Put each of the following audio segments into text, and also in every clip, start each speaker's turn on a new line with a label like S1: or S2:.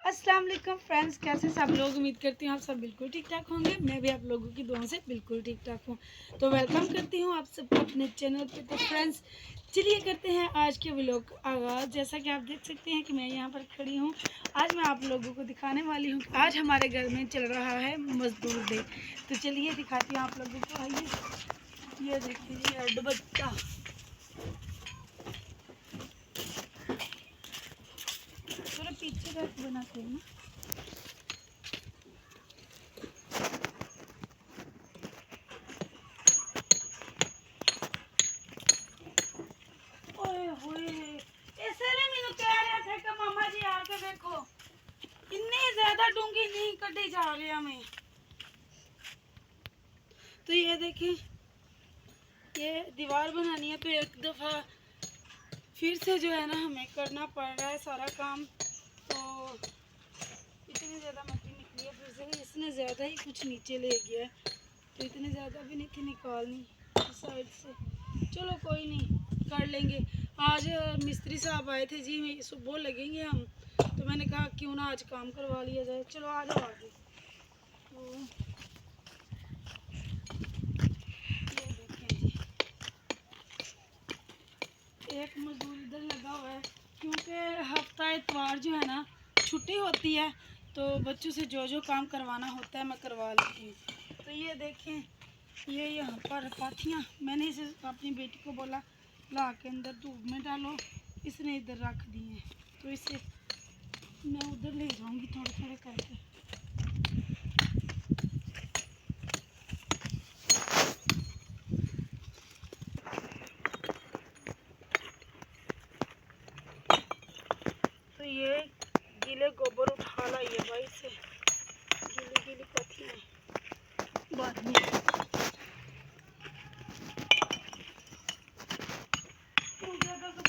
S1: अस्सलाम वालेकुम फ्रेंड्स, कैसे सब लोग। उम्मीद करती हूँ आप सब बिल्कुल ठीक ठाक होंगे। मैं भी आप लोगों की दुआओं से बिल्कुल ठीक ठाक हूँ। तो वेलकम करती हूँ आप सबको अपने चैनल पे। तो फ्रेंड्स चलिए करते हैं आज के व्लॉग का आगाज़। जैसा कि आप देख सकते हैं कि मैं यहाँ पर खड़ी हूँ। आज मैं आप लोगों को दिखाने वाली हूँ कि आज हमारे घर में चल रहा है मजदूर डे। तो चलिए दिखाती हूँ आप लोगों को। आइए, ये देखिए दुपट्टा, थोड़ा पीछे का बनाते हैं ना। मामा जी आके देखो, इतनी ज्यादा डूंगी नहीं कटी जा रही हमें। तो ये देखिए, ये दीवार बनानी है तो एक दफ़ा फिर से जो है ना हमें करना पड़ रहा है सारा काम। तो इतनी ज़्यादा मिट्टी निकली है, फिर से इसने ज़्यादा ही कुछ नीचे ले गया है। तो इतनी ज़्यादा भी नहीं थी निकालनी इस साइड से। चलो कोई नहीं, कर लेंगे। आज मिस्त्री साहब आए थे जी, सुबह लगेंगे हम। तो मैंने कहा क्यों ना आज काम करवा लिया जाए। चलो आ जाओ आगे। तो ये देखें जी, एक मजदूर इधर लगा हुआ है क्योंकि हफ्ता इतवार जो है ना छुट्टी होती है। तो बच्चों से जो जो काम करवाना होता है मैं करवा लेती हूँ। तो ये देखें, ये यहाँ पर पाथियाँ मैंने इसे अपनी बेटी को बोला ला के अंदर धूप में डालो, इसने इधर रख दी हैं। तो इसे मैं उधर ले जाऊँगी थोड़े थोड़े करके। तो ये गीले गोबर उठा लाइए भाई से, गीली गीली पाथियाँ बाद में।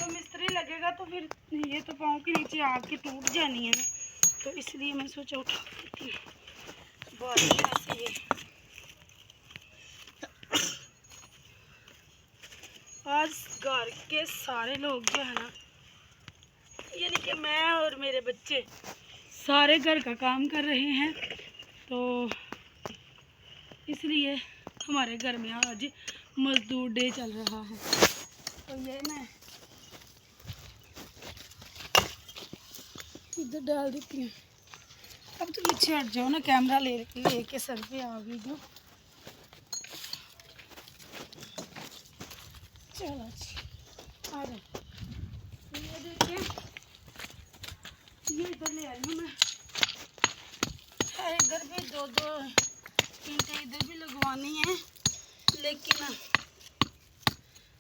S1: मिस्त्री लगेगा तो फिर ये तो पाँव के नीचे आके टूट जानी है ना। तो इसलिए मैं सोचा उठा देती हूँ बाद में ऐसे। ये आज घर के सारे लोग जो है ना, यानी कि मैं और मेरे बच्चे सारे घर का काम कर रहे हैं। तो इसलिए हमारे घर में आज मजदूर डे चल रहा है। तो ये मैं इधर डाल देती हूँ। अब तो पीछे हट जाओ ना, कैमरा ले के सर पे आ गई जो। चलो आ जाओ। ये देखिए, ये इधर ले आई हूँ मैं। इधर भी दो दो ईंटें इधर भी लगवानी है, लेकिन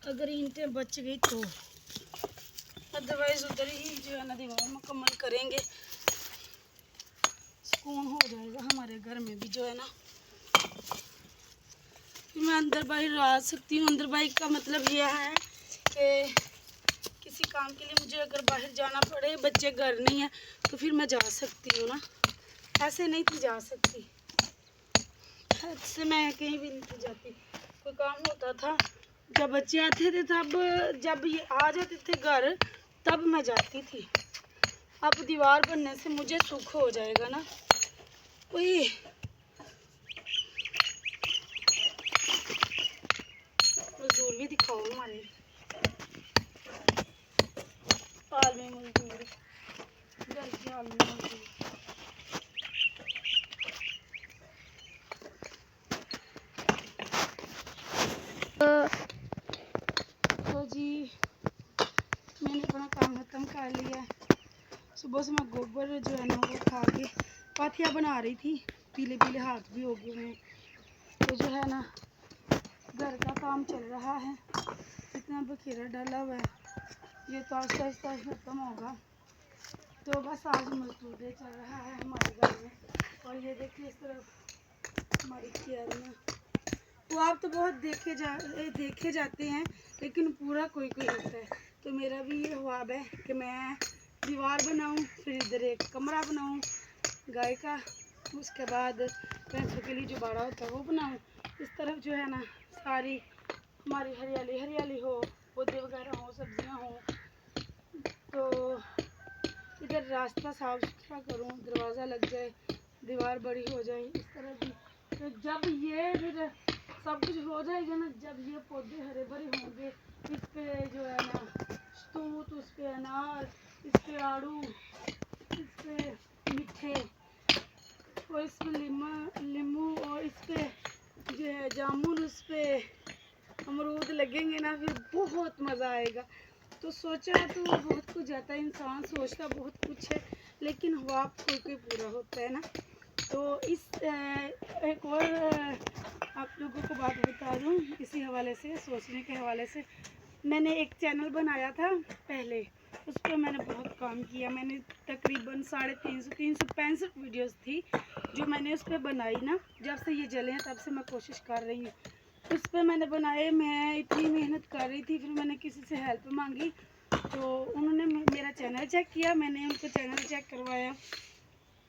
S1: अगर ईंटें बच गई तो अदरवाइज उधर ही जो है ना दीवार मुकम्मल करेंगे। सुकून हो जाएगा हमारे घर में भी जो है ना। फिर मैं अंदर बाहर आ सकती हूँ। अंदर बाहर का मतलब यह है कि किसी काम के लिए मुझे अगर बाहर जाना पड़े, बच्चे घर नहीं है, तो फिर मैं जा सकती हूँ ना। ऐसे नहीं थी जा सकती, ऐसे मैं कहीं भी नहीं थी जाती। कोई काम होता था जब बच्चे आते थे, तब जब ये आ जाते थे घर तब मैं जाती थी। अब दीवार बनने से मुझे सुख हो जाएगा ना। कोई मजदूर भी दिखाओ हमारे हाल में मजदूर, घर के हाल में मजदूर। तो जी मैंने अपना काम ख़त्म कर लिया। सुबह से मैं गोबर जो है ना वो खा के पाथियाँ बना रही थी, पीले पीले हाथ भी हो गए हैं। तो जो है ना घर का काम चल रहा है, इतना बखेरा डाला हुआ है, ये तो आस्ता आस्ता ख़त्म होगा। तो बस आज मजदूर डे चल रहा है हमारे घर में। और ये देखिए इस तरफ हमारी क्यारियाँ। तो आप तो बहुत देखे जाते हैं, लेकिन पूरा कोई कोई होता है। तो मेरा भी ये ख्वाब है कि मैं दीवार बनाऊं, फिर इधर एक कमरा बनाऊं गाय का, उसके बाद भैंसों के लिए जो बाड़ा होता है वो बनाऊं। इस तरफ जो है ना सारी हमारी हरियाली हरियाली हो, पौधे वगैरह हो, सब्जियां हो। तो इधर रास्ता साफ सुथरा करूँ, दरवाज़ा लग जाए, दीवार बड़ी हो जाए इस तरह की। तो जब ये फिर सब कुछ हो जाएगा ना, जब ये पौधे हरे भरे होंगे, इस पे जो है ना शतूत, उस पे अनार, इस पे आड़ू, इस पे मीठे, और इस पे नींबू, और इस पे जो है जामुन, उस पे अमरूद लगेंगे ना, फिर बहुत मज़ा आएगा। तो सोचा तो बहुत कुछ जाता है, इंसान सोचता बहुत कुछ है, लेकिन हुआ कोई कोई पूरा होता है ना। तो इस एक और आप लोगों को बात बता दूं, इसी हवाले से, सोचने के हवाले से, मैंने एक चैनल बनाया था पहले, उस पर मैंने बहुत काम किया। मैंने तकरीबन 365 वीडियोस थी जो मैंने उस पर बनाई ना, जब से ये जले हैं तब से मैं कोशिश कर रही हूँ। उस पर मैंने बनाए, मैं इतनी मेहनत कर रही थी, फिर मैंने किसी से हेल्प मांगी, तो उन्होंने मेरा चैनल चेक किया, मैंने उनको चैनल चेक करवाया।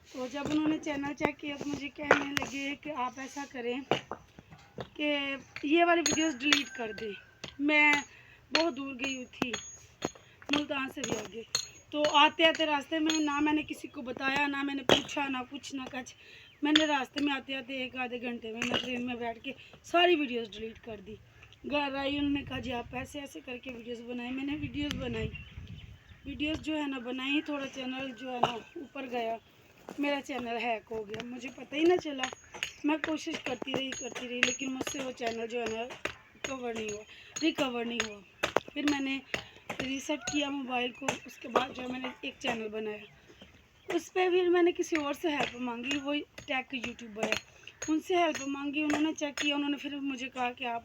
S1: तो जब उन्होंने चैनल चेक किया तो मुझे कहने लगे कि आप ऐसा करें कि ये वाली वीडियोस डिलीट कर दें। मैं बहुत दूर गई हुई थी, मुल्तान से भी आगे, तो आते आते रास्ते में ना मैंने किसी को बताया, ना मैंने पूछा, ना कुछ ना कुछ। मैंने रास्ते में आते आते 1 आधे घंटे में मैं ट्रेन में बैठ के सारी वीडियोस डिलीट कर दी। घर आई, उन्होंने कहा जी आप ऐसे ऐसे करके वीडियोस बनाई। मैंने वीडियोस बनाई, वीडियोस जो है ना बनाई, थोड़ा चैनल जो है ना ऊपर गया, मेरा चैनल हैक हो गया, मुझे पता ही ना चला। मैं कोशिश करती रही, लेकिन मुझसे वो चैनल जो है ना रिकवर नहीं हुआ। फिर मैंने रीसेट किया मोबाइल को, उसके बाद जो है मैंने एक चैनल बनाया। उस पर फिर मैंने किसी और से हेल्प मांगी, वही टेक यूट्यूबर है, उनसे हेल्प मांगी। उन्होंने चेक किया, उन्होंने फिर मुझे कहा कि आप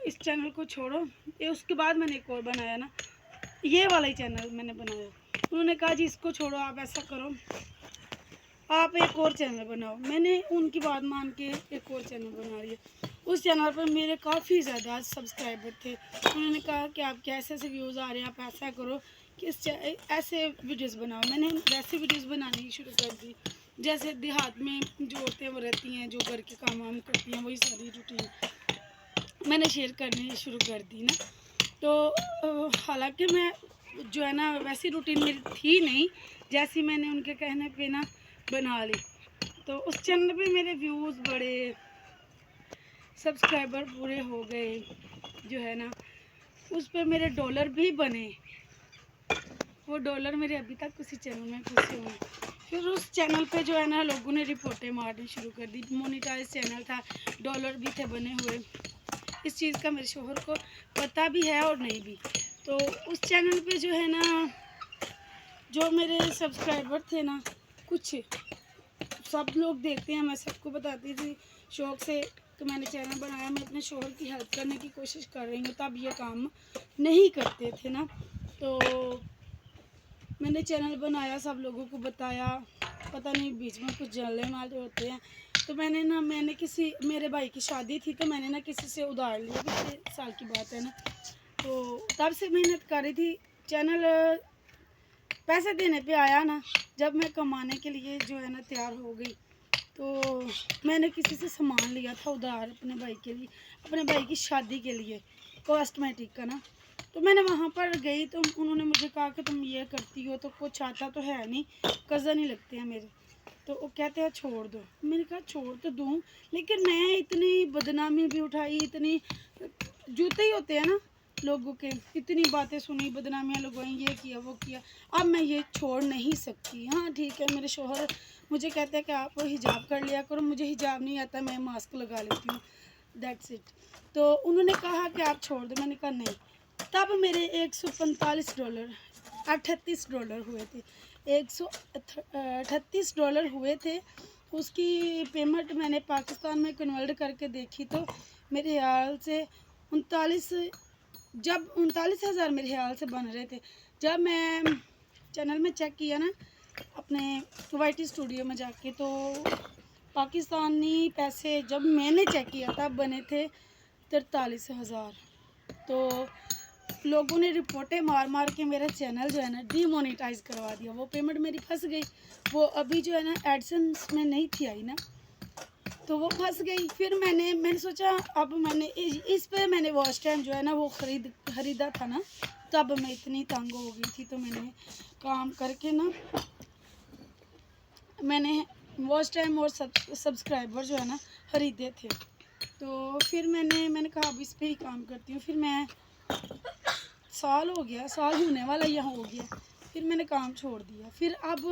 S1: इस चैनल को छोड़ो। ये उसके बाद मैंने एक और बनाया ना, ये वाला ही चैनल मैंने बनाया। उन्होंने कहा जी इसको छोड़ो, आप ऐसा करो, आप एक और चैनल बनाओ। मैंने उनकी बात मान के एक और चैनल बना लिया। उस चैनल पर मेरे काफ़ी ज़्यादा सब्सक्राइबर थे। उन्होंने कहा कि आप कैसे ऐसे व्यूज़ आ रहे हैं, आप ऐसा करो कि ऐसे वीडियोस बनाओ। मैंने वैसे वीडियोस बनानी शुरू कर दी, जैसे देहात में जो औरतें वो रहती हैं, जो घर के काम वाम करती हैं, वही सारी रूटीन मैंने शेयर करनी शुरू कर दी ना। तो हालांकि मैं जो है ना वैसी रूटीन मेरी थी नहीं, जैसी मैंने उनके कहने पे ना बना ली। तो उस चैनल पे मेरे व्यूज़ बढ़े, सब्सक्राइबर पूरे हो गए, जो है ना उस पर मेरे डॉलर भी बने। वो डॉलर मेरे अभी तक उसी चैनल में फंसे हुए हैं। फिर उस चैनल पे जो है ना लोगों ने रिपोर्टें मारनी शुरू कर दी। मोनेटाइज चैनल था, डॉलर भी थे बने हुए। इस चीज़ का मेरे शोहर को पता भी है और नहीं भी। तो उस चैनल पे जो है ना, जो मेरे सब्सक्राइबर थे ना, कुछ सब लोग देखते हैं, मैं सबको बताती थी शौक़ से कि मैंने चैनल बनाया। मैं अपने शोहर की हेल्प करने की कोशिश कर रही हूँ, तब ये काम नहीं करते थे ना। तो मैंने चैनल बनाया, सब लोगों को बताया, पता नहीं बीच में कुछ जलने वाले होते हैं। तो मैंने किसी मेरे भाई की शादी थी, तो मैंने ना किसी से उधार लिया, पिछले साल की बात है ना। तो तब से मेहनत कर रही थी। चैनल पैसे देने पे आया ना, जब मैं कमाने के लिए जो है ना तैयार हो गई, तो मैंने किसी से सामान लिया था उधार अपने भाई के लिए, अपने भाई की शादी के लिए, कॉस्मेटिक का ना। तो मैंने वहाँ पर गई, तो उन्होंने मुझे कहा कि तुम ये करती हो, तो कुछ आता तो है नहीं, कज़न ही लगते हैं मेरे। तो वो कहते हैं छोड़ दो। मैंने कहा छोड़ तो दूँ, लेकिन मैं इतनी बदनामी भी उठाई, इतनी जूते ही होते हैं ना लोगों के, इतनी बातें सुनी, बदनामियाँ लगवाई, ये किया वो किया, अब मैं ये छोड़ नहीं सकती। हाँ ठीक है, मेरे शोहर मुझे कहते हैं कि आप हिजाब कर लिया करो, मुझे हिजाब नहीं आता, मैं मास्क लगा लेती हूँ, दैट्स इट। तो उन्होंने कहा कि आप छोड़ दो, मैंने कहा नहीं। तब मेरे 145 डॉलर, 38 डॉलर हुए थे, 138 डॉलर हुए थे। उसकी पेमेंट मैंने पाकिस्तान में कन्वर्ट करके देखी, तो मेरे ख्याल से 39,000 मेरे ख्याल से बन रहे थे। जब मैं चैनल में चेक किया ना अपने वाईटी स्टूडियो में जाके, तो पाकिस्तानी पैसे जब मैंने चेक किया तब बने थे 43,000। तो लोगों ने रिपोर्टें मार मार के मेरा चैनल जो है ना डीमोनेटाइज करवा दिया। वो पेमेंट मेरी फंस गई, वो अभी जो है ना एडसेंस में नहीं थी आई ना। तो वो फंस गई। फिर मैंने सोचा अब मैंने इस पे मैंने वॉच टाइम जो है ना वो ख़रीदा था ना, तब मैं इतनी तंग हो गई थी। तो मैंने काम करके ना मैंने वॉच टाइम और सब्सक्राइबर जो है ना ख़रीदे थे। तो फिर मैंने कहा अब इस पे ही काम करती हूँ। फिर मैं साल हो गया, साल होने वाला यहाँ हो गया, फिर मैंने काम छोड़ दिया। फिर अब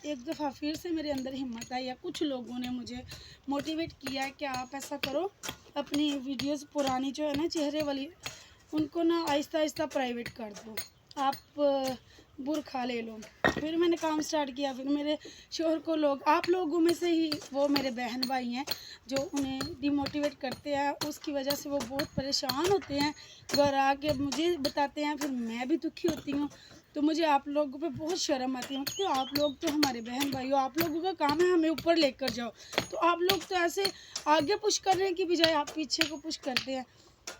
S1: एक दफ़ा फिर से मेरे अंदर हिम्मत आई, या कुछ लोगों ने मुझे मोटिवेट किया कि आप ऐसा करो, अपनी वीडियोस पुरानी जो है ना चेहरे वाली, उनको ना आहिस्ता आहिस्ता प्राइवेट कर दो, आप बुरखा ले लो। फिर मैंने काम स्टार्ट किया। फिर मेरे शोहर को आप लोगों में से ही वो मेरे बहन भाई हैं जो उन्हें डिमोटिवेट करते हैं, उसकी वजह से वो बहुत परेशान होते हैं, घर आके मुझे बताते हैं, फिर मैं भी दुखी होती हूँ। तो मुझे आप लोगों पे बहुत शर्म आती है कि आप लोग तो हमारे बहन भाई हो, आप लोगों का काम है हमें ऊपर लेकर जाओ, तो आप लोग तो ऐसे आगे पुश करने की बजाय आप पीछे को पुश करते हैं।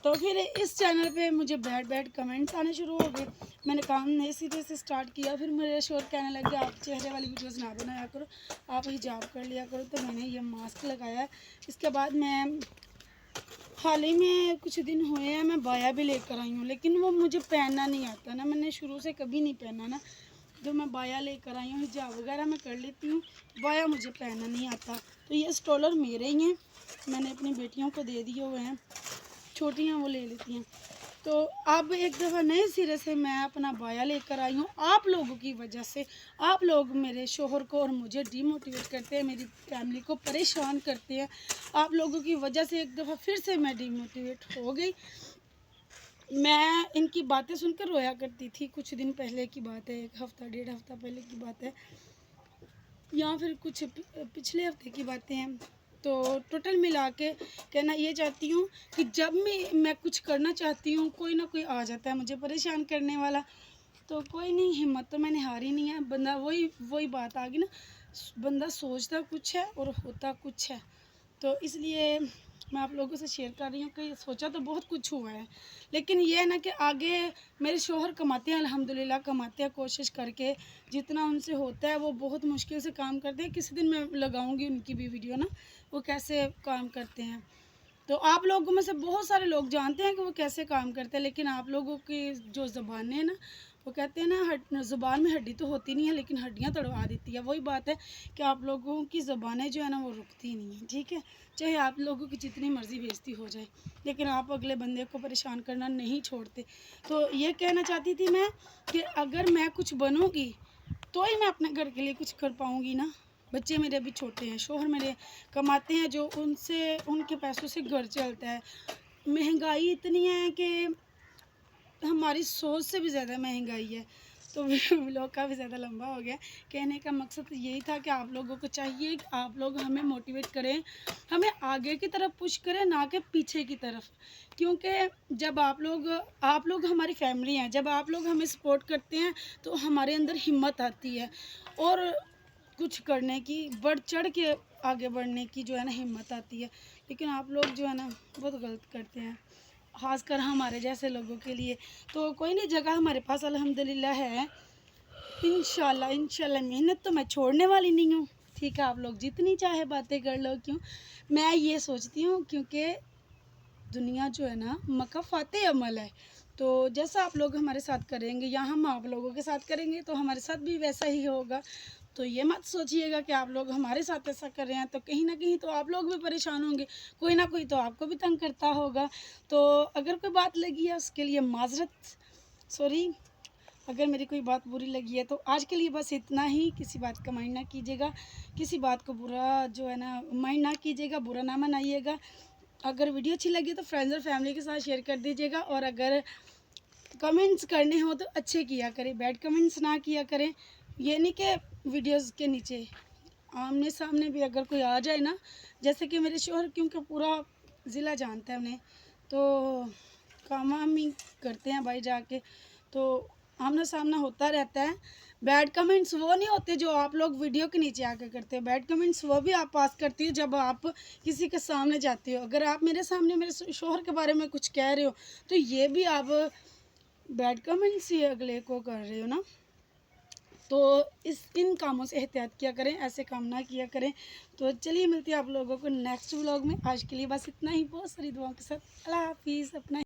S1: तो फिर इस चैनल पे मुझे बैड कमेंट्स आने शुरू हो गए। मैंने काम नए सिरे से स्टार्ट किया। फिर मेरे शोर कहने लगे आप चेहरे वाली वीडियोस ना बनाया करो, आप हिजाब कर लिया करो। तो मैंने ये मास्क लगाया। इसके बाद मैं हाल ही में कुछ दिन हुए हैं मैं बाया भी लेकर आई हूँ, लेकिन वो मुझे पहनना नहीं आता ना, मैंने शुरू से कभी नहीं पहना ना, तो मैं बाया लेकर आई हूँ। हिजाब वगैरह मैं कर लेती हूँ, बाया मुझे पहनना नहीं आता। तो ये स्टॉलर मेरे ही हैं, मैंने अपनी बेटियों को दे दिए हुए हैं, छोटियाँ वो ले लेती हैं। तो अब एक दफ़ा नए सिरे से मैं अपना बाया लेकर आई हूँ। आप लोगों की वजह से, आप लोग मेरे शोहर को और मुझे डीमोटिवेट करते हैं, मेरी फैमिली को परेशान करते हैं। आप लोगों की वजह से एक दफ़ा फिर से मैं डीमोटिवेट हो गई। मैं इनकी बातें सुनकर रोया करती थी। कुछ दिन पहले की बात है, 1 हफ़्ता 1.5 हफ़्ता पहले की बात है, या फिर कुछ पिछले हफ्ते की बातें हैं। तो टोटल मिला के कहना ये चाहती हूँ कि जब मैं कुछ करना चाहती हूँ, कोई ना कोई आ जाता है मुझे परेशान करने वाला। तो कोई नहीं, हिम्मत तो मैंने हारी नहीं है। बंदा वही बात आ गई ना, बंदा सोचता कुछ है और होता कुछ है। तो इसलिए मैं आप लोगों से शेयर कर रही हूँ कि सोचा तो बहुत कुछ हुआ है, लेकिन ये है ना कि आगे मेरे शोहर कमाते हैं, अल्हम्दुलिल्लाह कमाते हैं, कोशिश करके जितना उनसे होता है। वो बहुत मुश्किल से काम करते हैं। किसी दिन मैं लगाऊंगी उनकी भी वीडियो ना, वो कैसे काम करते हैं। तो आप लोगों में से बहुत सारे लोग जानते हैं कि वो कैसे काम करते हैं, लेकिन आप लोगों की जो ज़बानें हैं ना, वो कहते हैं ना ज़ुबान में हड्डी तो होती नहीं है लेकिन हड्डियाँ तड़वा देती है। वही बात है कि आप लोगों की ज़बानें जो है ना वो रुकती नहीं है, ठीक है। चाहे आप लोगों की जितनी मर्ज़ी बेइज्जती हो जाए, लेकिन आप अगले बंदे को परेशान करना नहीं छोड़ते। तो ये कहना चाहती थी मैं कि अगर मैं कुछ बनूँगी तो ही मैं अपने घर के लिए कुछ कर पाऊँगी ना। बच्चे मेरे अभी छोटे हैं, शोहर मेरे कमाते हैं, जो उनसे उनके पैसों से घर चलता है। महंगाई इतनी है कि हमारी सोच से भी ज़्यादा महंगाई है। तो व्लॉग काफ़ी ज़्यादा लंबा हो गया। कहने का मकसद यही था कि आप लोगों को चाहिए कि आप लोग हमें मोटिवेट करें, हमें आगे की तरफ पुश करें, ना कि पीछे की तरफ। क्योंकि जब आप लोग हमारी फैमिली हैं, जब आप लोग हमें सपोर्ट करते हैं तो हमारे अंदर हिम्मत आती है और कुछ करने की, बढ़ चढ़ के आगे बढ़ने की जो है ना हिम्मत आती है। लेकिन आप लोग जो है ना बहुत गलत करते हैं, ख़ासकर हमारे जैसे लोगों के लिए। तो कोई नहीं, जगह हमारे पास अल्हम्दुलिल्लाह है। इंशाल्लाह मेहनत तो मैं छोड़ने वाली नहीं हूँ, ठीक है। आप लोग जितनी चाहे बातें कर लो, क्यों, मैं ये सोचती हूँ क्योंकि दुनिया जो है ना मक्का फ़ाते अमल है। तो जैसा आप लोग हमारे साथ करेंगे या हम आप लोगों के साथ करेंगे तो हमारे साथ भी वैसा ही होगा। तो ये मत सोचिएगा कि आप लोग हमारे साथ ऐसा कर रहे हैं तो कहीं ना कहीं तो आप लोग भी परेशान होंगे, कोई ना कोई तो आपको भी तंग करता होगा। तो अगर कोई बात लगी है उसके लिए माजरत, सॉरी अगर मेरी कोई बात बुरी लगी है। तो आज के लिए बस इतना ही। किसी बात का माइंड ना कीजिएगा, किसी बात को बुरा जो है ना माइंड ना कीजिएगा, बुरा ना मनाइएगा। अगर वीडियो अच्छी लगी तो फ्रेंड्स और फैमिली के साथ शेयर कर दीजिएगा। और अगर कमेंट्स करने हो तो अच्छे किया करें, बैड कमेंट्स ना किया करें। ये नहीं कि वीडियोस के नीचे आमने सामने भी अगर कोई आ जाए ना, जैसे कि मेरे शोहर, क्योंकि पूरा ज़िला जानता है उन्हें, तो काम वाम ही करते हैं भाई जाके, तो आमना सामना होता रहता है। बैड कमेंट्स वो नहीं होते जो आप लोग वीडियो के नीचे आकर करते हो, बैड कमेंट्स वो भी आप पास करती हो जब आप किसी के सामने जाती हो। अगर आप मेरे सामने मेरे शोहर के बारे में कुछ कह रहे हो तो ये भी आप बैड कमेंट्स ही अगले को कर रहे हो ना। तो इन कामों से एहतियात किया करें, ऐसे काम ना किया करें। तो चलिए मिलती है आप लोगों को नेक्स्ट व्लॉग में। आज के लिए बस इतना ही, बहुत सारी दुआओं के साथ। अल्लाह हाफिज़। अपना